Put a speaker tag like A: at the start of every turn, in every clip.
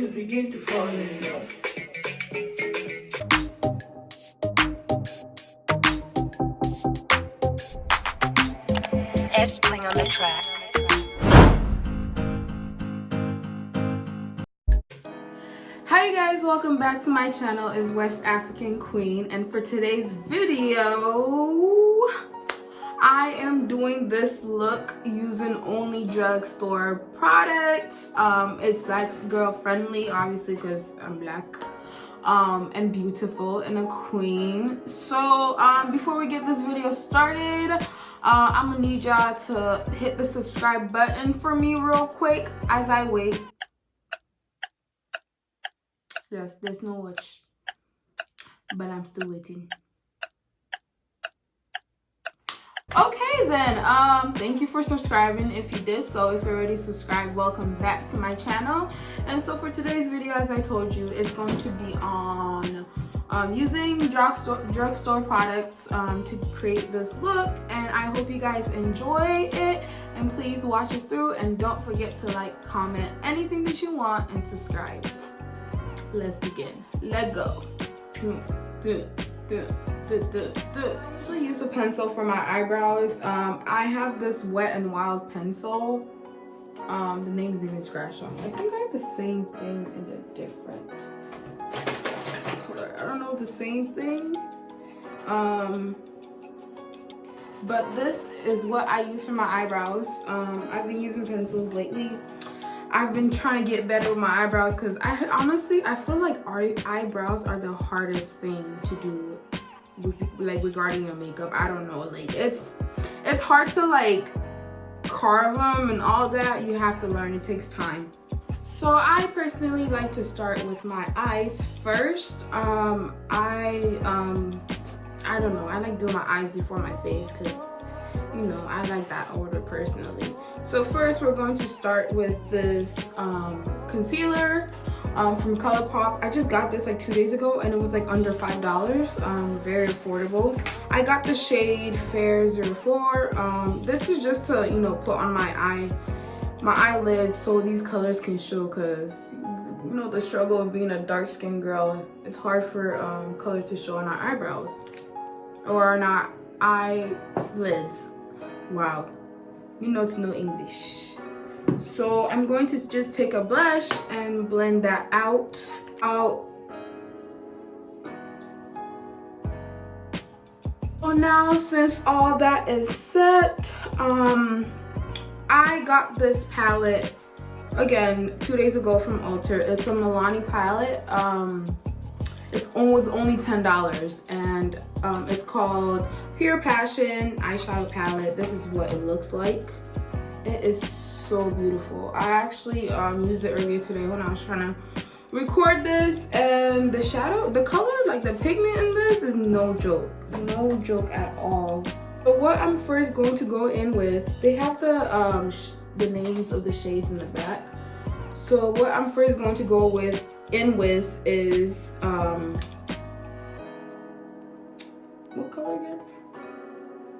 A: begin to fall in love.
B: S playing on the track.
C: Hi guys, welcome back to my channel. It's West African Queen, and for today's video I am doing this look using only drugstore products. It's black girl friendly, obviously, because I'm black and beautiful and a queen. So before we get this video started, I'm gonna need y'all to hit the subscribe button for me real quick as I wait. Yes, there's no watch, but I'm still waiting. Okay then, thank you for subscribing if you did so. If you're already subscribed, welcome back to my channel. And so for today's video, as I told you, it's going to be on using drugstore products to create this look, and I hope you guys enjoy it, and please watch it through, and don't forget to like, comment, anything that you want, and subscribe. Let's begin. Let go. I usually use a pencil for my eyebrows. I have this Wet n Wild pencil. The name is even scratched on. I think I have the same thing in a different color. I don't know the same thing. But this is what I use for my eyebrows. I've been using pencils lately. I've been trying to get better with my eyebrows because I feel like our eyebrows are the hardest thing to do, like regarding your makeup. I don't know, like it's hard to like carve them and all that. You have to learn. It takes time. So I personally like to start with my eyes first. I don't know, I like doing my eyes before my face because, you know, I like that order personally. So first we're going to start with this concealer from Colourpop. I just got this like 2 days ago and it was like under $5, very affordable. I got the shade Fair 04. This is just to, you know, put on my eyelids so these colors can show, because you know the struggle of being a dark-skinned girl. It's hard for color to show on our eyebrows or on our eyelids. Wow, you know it's no English. So I'm going to just take a brush and blend that out. So now, since all that is set, I got this palette again 2 days ago from Ulta. It's a Milani palette. It was only $10, and it's called Pure Passion eyeshadow palette. This is what it looks like. It is so beautiful. I actually used it earlier today when I was trying to record this, and the shadow, the color, like the pigment in this is no joke at all. But what I'm first going to go in with, they have the names of the shades in the back. So what I'm first going to go in with is what color again?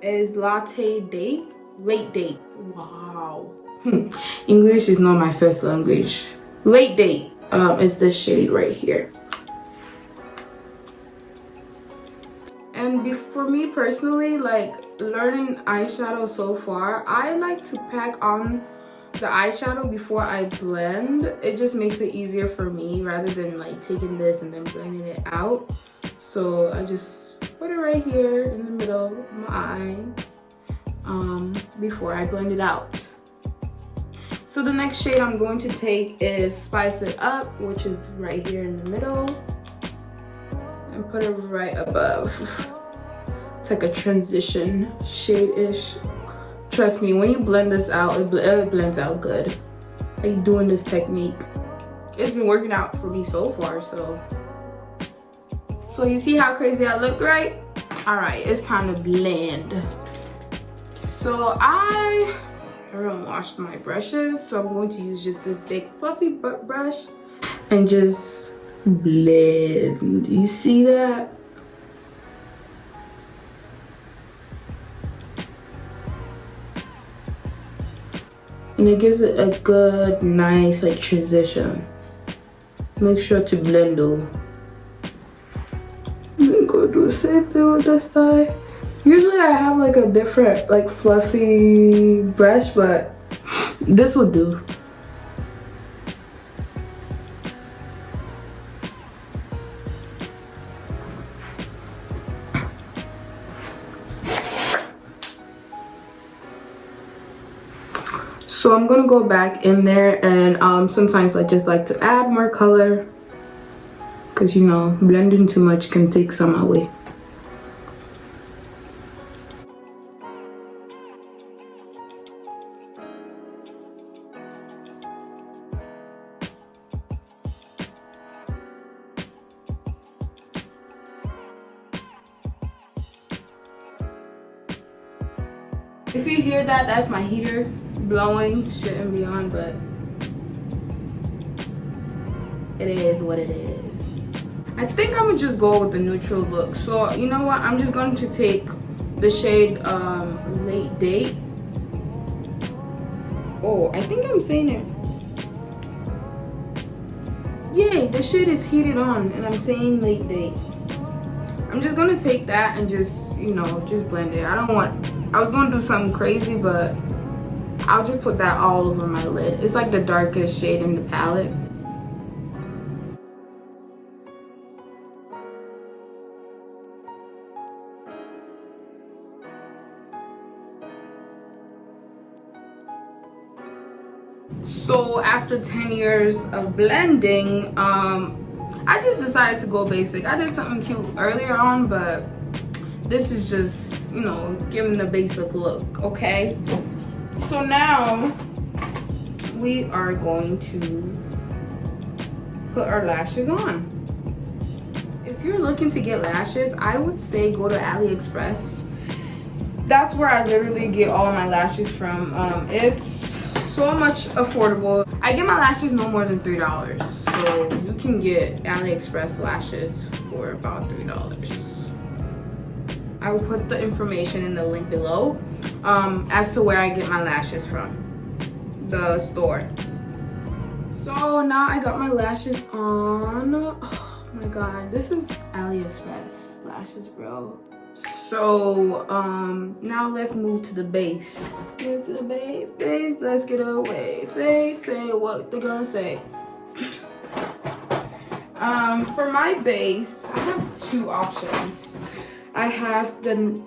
C: Is Late Date. Wow. English is not my first language. Late Date is the shade right here. And for me personally, like learning eyeshadow so far, I like to pack on the eyeshadow before I blend. It just makes it easier for me rather than like taking this and then blending it out. So I just put it right here in the middle of my eye before I blend it out. So the next shade I'm going to take is Spice It Up, which is right here in the middle, and put it right above. It's like a transition shade-ish. Trust me, when you blend this out, it blends out good. Like doing this technique, it's been working out for me so far. So you see how crazy I look, right? All right, it's time to blend. So I haven't washed my brushes, so I'm going to use just this big fluffy butt brush and just blend. You see that? And it gives it a good, nice like transition. make sure to blend though. I'm gonna go do the same thing with this side. Usually I have like a different like fluffy brush, but this will do. So I'm gonna go back in there, and sometimes I just like to add more color because, you know, blending too much can take some away. If you hear that, that's my heater blowing. Shouldn't be on, but it is what it is. I think I'm gonna just go with the neutral look. So you know what, I'm just going to take the shade Late Date. Oh, I think I'm saying it. Yay, the shade is heated on and I'm saying Late Date. I'm just gonna take that and just, you know, just blend it. I was gonna do something crazy, but I'll just put that all over my lid. It's like the darkest shade in the palette. So after 10 years of blending, I just decided to go basic. I did something cute earlier on, but this is just, you know, giving the basic look, okay? So now we are going to put our lashes on. If you're looking to get lashes, I would say go to AliExpress. That's where I literally get all my lashes from. It's so much affordable. I get my lashes no more than $3, so you can get AliExpress lashes for about $3. I will put the information in the link below as to where I get my lashes from, the store. So now I got my lashes on. Oh my god, this is AliExpress lashes, bro. So now let's move to the base. Get to the base, let's get away. Say what they're gonna say. For my base, I have two options. I have the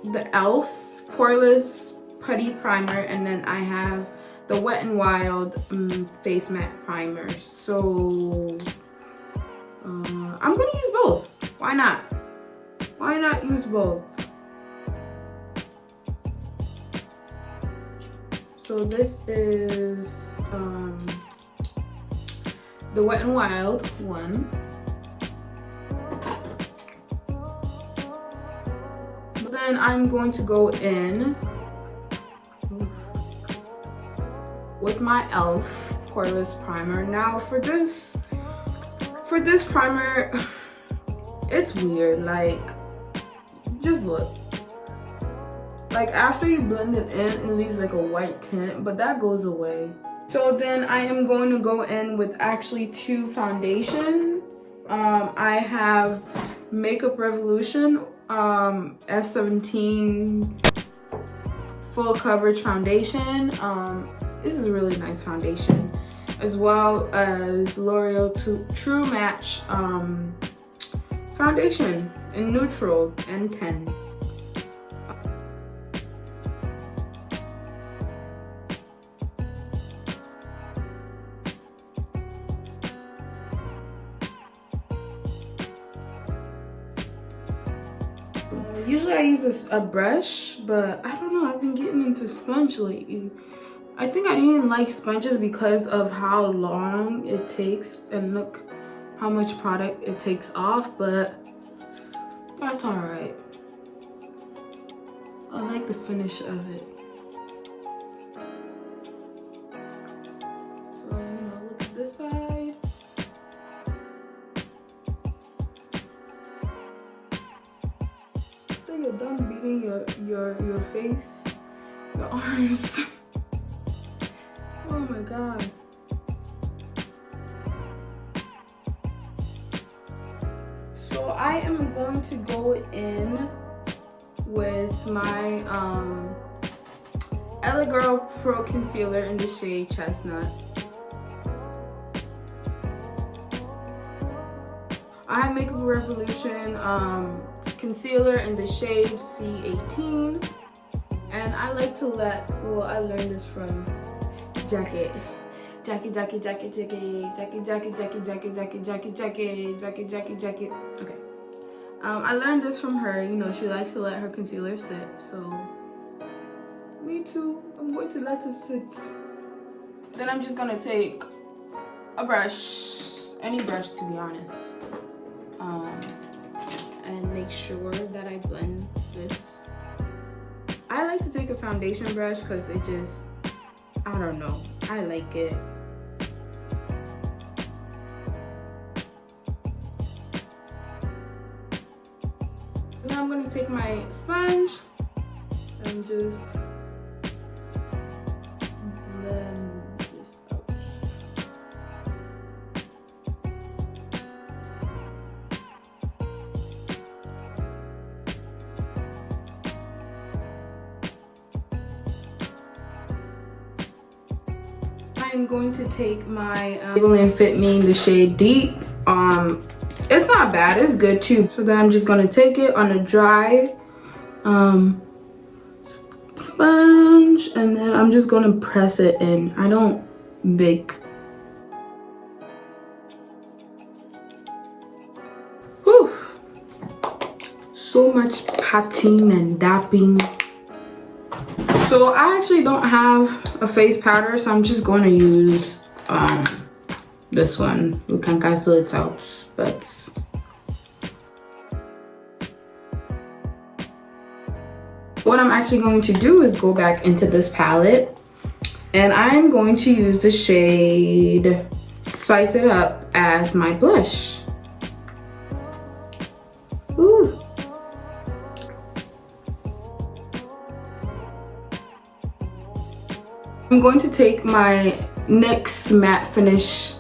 C: e.l.f. Poreless Putty Primer, and then I have the Wet n Wild Face Matte Primer. So I'm gonna use both. Why not? Why not use both? So this is the Wet n Wild one. Then I'm going to go in with my e.l.f. Poreless Primer. Now for this primer, it's weird. Like, just look. Like after you blend it in, it leaves like a white tint, but that goes away. So then I am going to go in with actually two foundation. I have Makeup Revolution F17 full coverage foundation. This is a really nice foundation, as well as L'Oreal True Match foundation in neutral N10. Usually I use a brush, but I don't know, I've been getting into sponge lately. I think I didn't like sponges because of how long it takes, and look how much product it takes off, but that's alright. I like the finish of it. So, you know, look at this side. You're done beating your face, your arms. Oh my god. I am going to go in with my LA Girl Pro Concealer in the shade Chestnut. I have Makeup Revolution concealer in the shade C18, and I like to let, well, I learned this from Jackie. Okay. I learned this from her. You know, she likes to let her concealer sit, so me too. I'm going to let it sit. Then I'm just gonna take a brush, any brush to be honest, and make sure that I blend this. I like to take a foundation brush because it just, I don't know, I like it. Now I'm going to take my sponge and just blend this out. I'm going to take my Maybelline Fit Me in the shade Deep. It's not bad, it's good too. So then I'm just gonna take it on a dry sponge, and then I'm just gonna press it in. I don't bake. Whew. So much patting and dapping. So I actually don't have a face powder, so I'm just going to use this one. You can cancel it out, but what I'm actually going to do is go back into this palette, and I'm going to use the shade Spice It Up as my blush. Ooh. I'm going to take my NYX matte finish.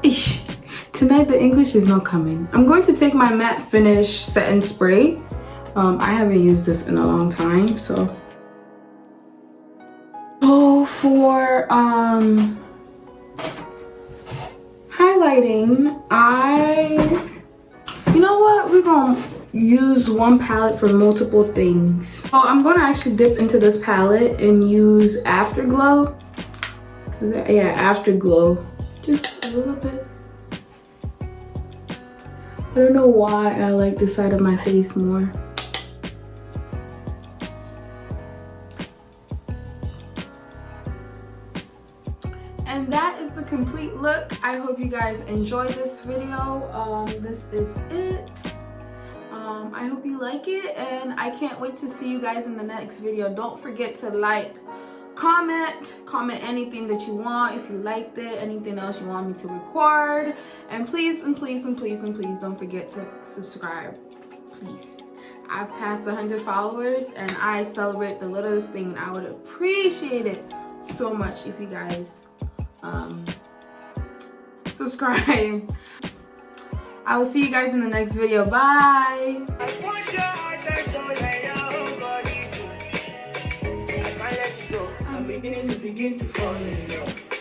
C: Eesh. Tonight the English is not coming. I'm going to take my matte finish setting spray. I haven't used this in a long time, so for highlighting, you know what, we're gonna use one palette for multiple things. So I'm gonna actually dip into this palette and use Afterglow. Yeah, Afterglow, just a little bit. I don't know why I like this side of my face more. And that is the complete look. I hope you guys enjoyed this video. This is it. I hope you like it, and I can't wait to see you guys in the next video. Don't forget to like, comment anything that you want, if you liked it, anything else you want me to record, and please don't forget to subscribe, please. I've passed 100 followers, and I celebrate the littlest thing, and I would appreciate it so much if you guys subscribe. I will see you guys in the next video. Bye. I can't let you go. I'm beginning to fall in love.